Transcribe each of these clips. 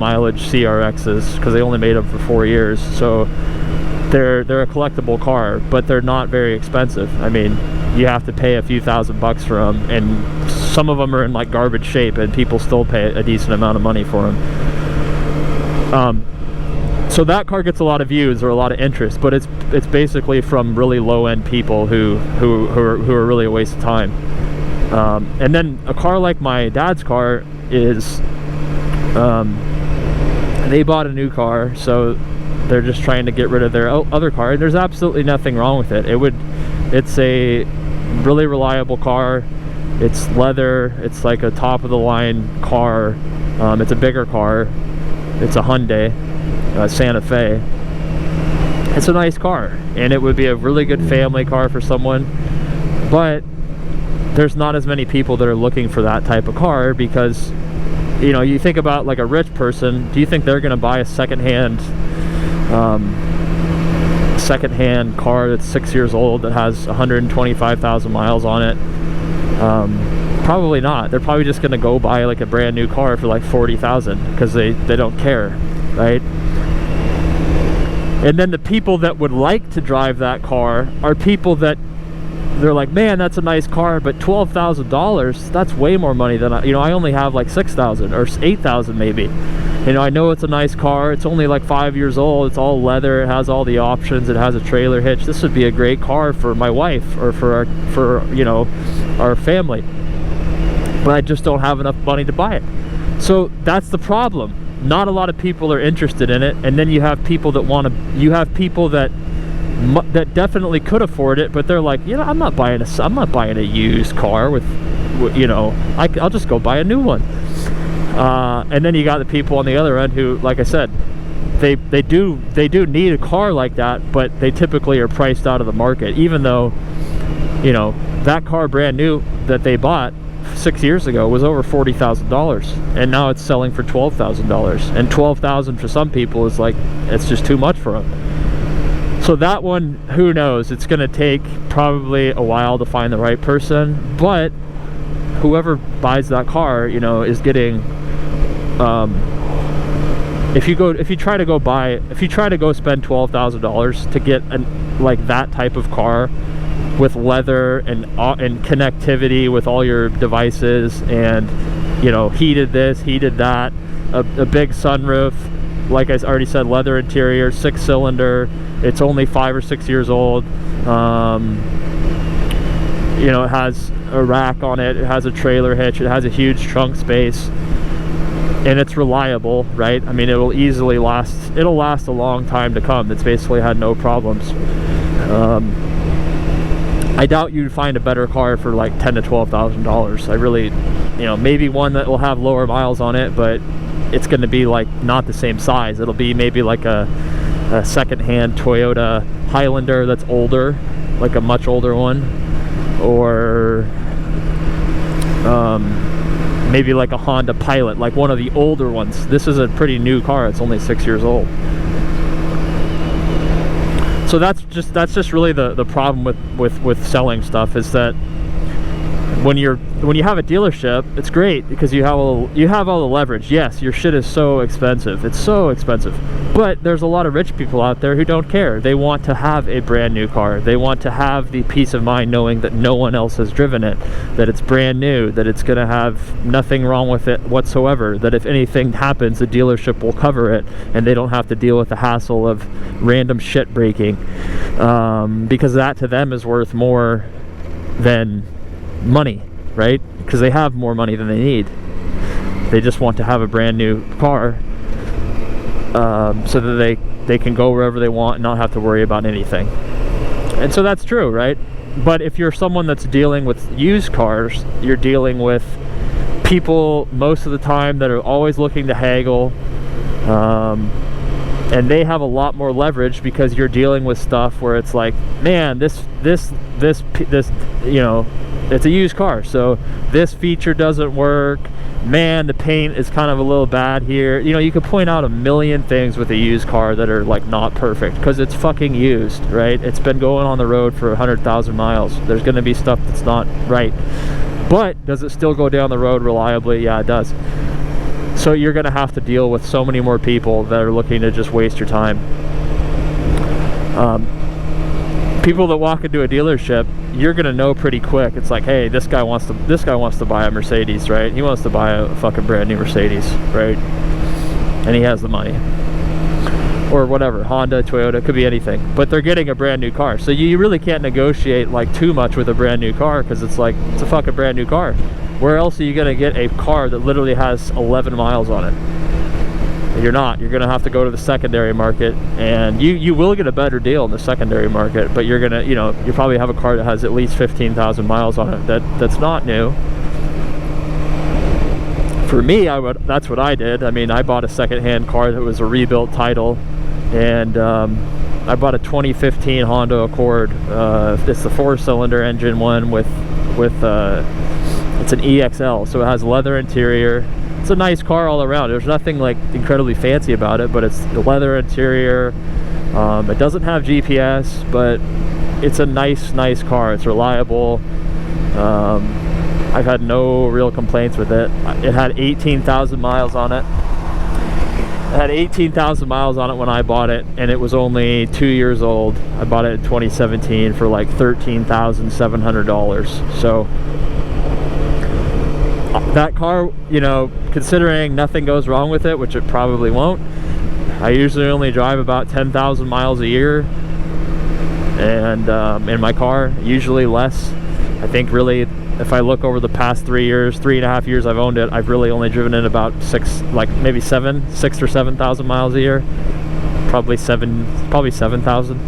mileage CRXs because they only made them for 4 years. So they're a collectible car, but they're not very expensive. I mean, you have to pay a few $1,000 for them, and some of them are in like garbage shape, and people still pay a decent amount of money for them. So that car gets a lot of views or a lot of interest, but it's basically from really low-end people who are really a waste of time. And then a car like my dad's car is, they bought a new car, so they're just trying to get rid of their other car. And there's absolutely nothing wrong with it. It's a really reliable car. It's leather. It's like a top-of-the-line car. It's a bigger car. It's a Hyundai Santa Fe. It's a nice car, and it would be a really good family car for someone. But there's not as many people that are looking for that type of car, because, you know, you think about like a rich person. Do you think they're going to buy a secondhand car that's 6 years old that has 125,000 miles on it? Probably not. They're probably just going to go buy like a brand new car for like 40,000 because they don't care, right? And then the people that would like to drive that car are people that they're like, man, that's a nice car, but $12,000, that's way more money than I only have like 6,000 or 8,000 maybe. You know, I know it's a nice car. It's only like 5 years old. It's all leather. It has all the options. It has a trailer hitch. This would be a great car for my wife or for our family. But I just don't have enough money to buy it. So that's the problem. Not a lot of people are interested in it. And then you have people that that definitely could afford it, but they're like, I'm not buying a used car with, I'll just go buy a new one. And then you got the people on the other end who, like I said, they do need a car like that, but they typically are priced out of the market, even though, that car brand new that they bought 6 years ago was over $40,000, and now it's selling for $12,000, and $12,000 for some people is like, it's just too much for them. So that one, who knows? It's going to take probably a while to find the right person, but whoever buys that car, is getting, if you try to go spend $12,000 to get like that type of car with leather and connectivity with all your devices, and heated this, heated that, a big sunroof, like I already said, leather interior, 6-cylinder. It's only 5 or 6 years old. It has a rack on it. It has a trailer hitch. It has a huge trunk space, and it's reliable, right? I mean, it'll easily last. It'll last a long time to come. It's basically had no problems. I doubt you'd find a better car for like $10,000 to $12,000. I really, maybe one that will have lower miles on it, but it's going to be like not the same size. It'll be maybe like a second-hand Toyota Highlander that's older, like a much older one, or maybe like a Honda Pilot, like one of the older ones. This is a pretty new car. It's only 6 years old. So that's just really the problem with selling stuff, is that when you have a dealership, it's great because you have all the leverage. Yes, your shit is so expensive. It's so expensive. But there's a lot of rich people out there who don't care. They want to have a brand new car. They want to have the peace of mind knowing that no one else has driven it, that it's brand new, that it's going to have nothing wrong with it whatsoever, that if anything happens, the dealership will cover it, and they don't have to deal with the hassle of random shit breaking, because that to them is worth more than money, right? Because they have more money than they need. They just want to have a brand new car, so that they can go wherever they want and not have to worry about anything. And so that's true, right? But if you're someone that's dealing with used cars, you're dealing with people most of the time that are always looking to haggle, and they have a lot more leverage because you're dealing with stuff where it's like, man, this it's a used car, so this feature doesn't work. Man, the paint is kind of a little bad here. You could point out a million things with a used car that are like not perfect because it's fucking used, right? It's been going on the road for 100,000 miles. There's going to be stuff that's not right. But does it still go down the road reliably? Yeah, it does. So you're going to have to deal with so many more people that are looking to just waste your time. People that walk into a dealership, you're going to know pretty quick. It's like, hey, this guy wants to buy a Mercedes, right? He wants to buy a fucking brand new Mercedes, right? And he has the money. Or whatever, Honda, Toyota, could be anything. But they're getting a brand new car. So you really can't negotiate like too much with a brand new car, because it's like, it's a fucking brand new car. Where else are you going to get a car that literally has 11 miles on it? You're not. You're going to have to go to the secondary market, and you will get a better deal in the secondary market, but you're going to, you know, you probably have a car that has at least 15,000 miles on it that's not new. For me, that's what I did. I mean, I bought a secondhand car that was a rebuilt title, and I bought a 2015 Honda Accord. It's the 4-cylinder engine one with it's an EXL, so it has leather interior. It's a nice car all around. There's nothing like incredibly fancy about it, but it's the leather interior. It doesn't have GPS, but it's a nice car. It's reliable. I've had no real complaints with it. It had 18,000 miles on it. It had 18,000 miles on it when I bought it, and it was only 2 years old. I bought it in 2017 for like $13,700. So that car, you know, considering nothing goes wrong with it, which it probably won't, I usually only drive about 10,000 miles a year, and in my car, usually less. I think really, if I look over the past 3.5 years I've owned it, I've really only driven it about 6 or 7,000 miles a year. Probably 7,000,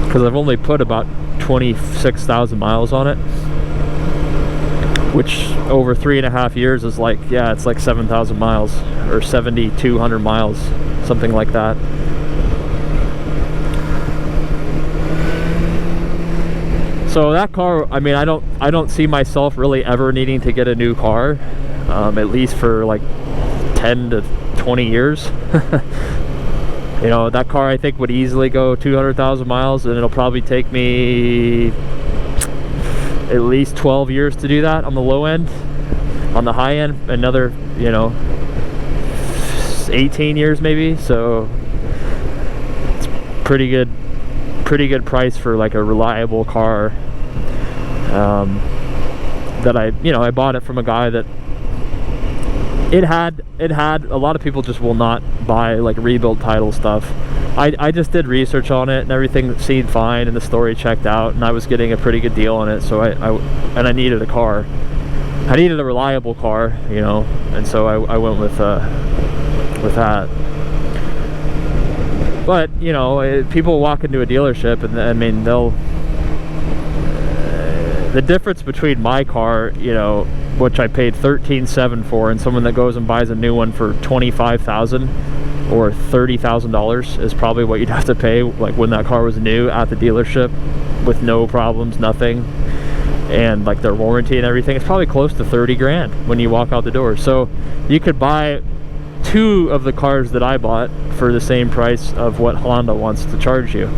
because I've only put about 26,000 miles on it, which over 3.5 years is like, yeah, it's like 7,000 miles or 7,200 miles, something like that. So that car, I mean, I don't see myself really ever needing to get a new car, at least for like 10 to 20 years. You know, that car I think would easily go 200,000 miles, and it'll probably take me at least 12 years to do that on the low end. On the high end, another, you know, 18 years maybe. So it's pretty good price for like a reliable car. That I bought it from a guy that it had a lot of people just will not buy like rebuilt title stuff. I just did research on it, and everything seemed fine, and the story checked out, and I was getting a pretty good deal on it. So I needed a car. I needed a reliable car, you know, and so I went with that. But you know, people walk into a dealership, and I mean, the difference between my car, you know, which I paid $13,700 for, and someone that goes and buys a new one for $25,000 or $30,000 is probably what you'd have to pay like when that car was new at the dealership with no problems, nothing, and like their warranty and everything. It's probably close to 30 grand when you walk out the door. So you could buy 2 of the cars that I bought for the same price of what Honda wants to charge you.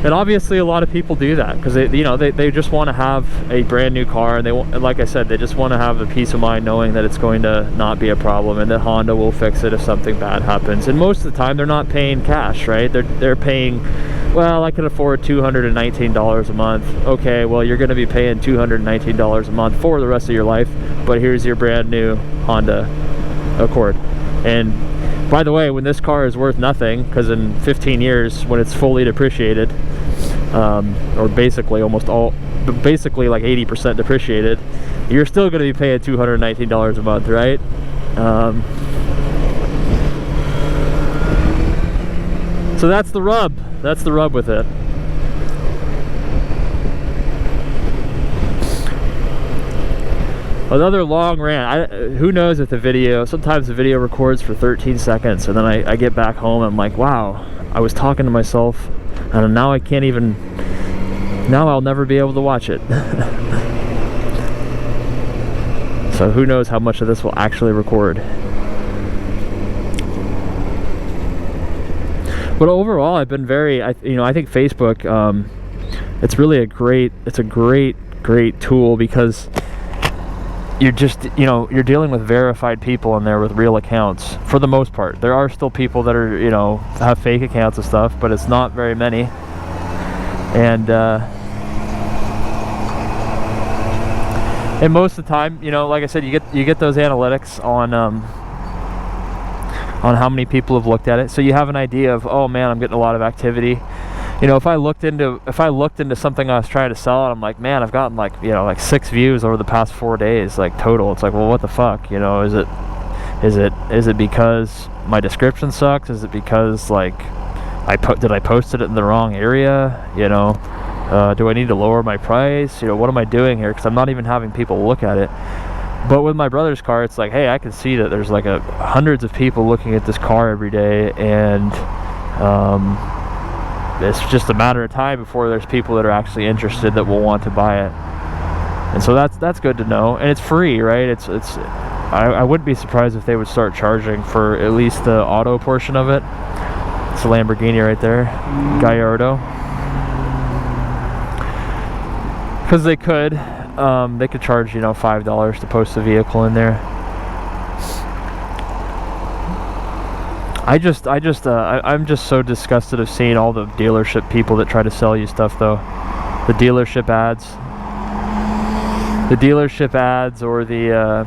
And obviously a lot of people do that because they just want to have a brand new car, and like I said, they just want to have the peace of mind knowing that it's going to not be a problem, and that Honda will fix it if something bad happens. And most of the time they're not paying cash, right? They're paying, well, I can afford $219 a month. Okay, well, you're going to be paying $219 a month for the rest of your life, but here's your brand new Honda Accord. And by the way, when this car is worth nothing, because in 15 years when it's fully depreciated, or basically like 80% depreciated, you're still going to be paying $219 a month, right? So that's the rub. That's the rub with it. Another long rant. Who knows if sometimes the video records for 13 seconds, and then I get back home and I'm like, wow, I was talking to myself, and now I can't even, now I'll never be able to watch it. So who knows how much of this will actually record. But overall, I've been I think Facebook, it's really a great tool, because you're just, you know, you're dealing with verified people in there with real accounts for the most part. There are still people that are, you know, have fake accounts and stuff, but it's not very many. And most of the time, you know, like I said, you get those analytics on how many people have looked at it, so you have an idea of, oh man, I'm getting a lot of activity. You know, if I looked into something I was trying to sell, and I'm like, man, I've gotten like, you know, like 6 views over the past 4 days, like total. It's like, well, what the fuck, you know? Is it because my description sucks? Is it because like did I posted it in the wrong area? You know, do I need to lower my price? You know, what am I doing here? Because I'm not even having people look at it. But with my brother's car, it's like, hey, I can see that there's like hundreds of people looking at this car every day, and it's just a matter of time before there's people that are actually interested that will want to buy it. And so that's good to know, and it's free, right? I wouldn't be surprised if they would start charging for at least the auto portion of it. It's a Lamborghini right there, Gallardo, because they could charge, you know, $5 to post a vehicle in there. I'm just so disgusted of seeing all the dealership people that try to sell you stuff, though. The dealership ads, or the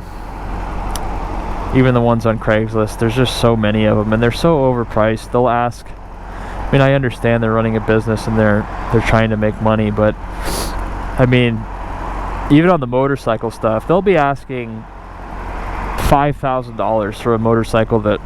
even the ones on Craigslist. There's just so many of them, and they're so overpriced. They'll ask. I mean, I understand they're running a business and they're trying to make money, but I mean, even on the motorcycle stuff, they'll be asking $5,000 for a motorcycle that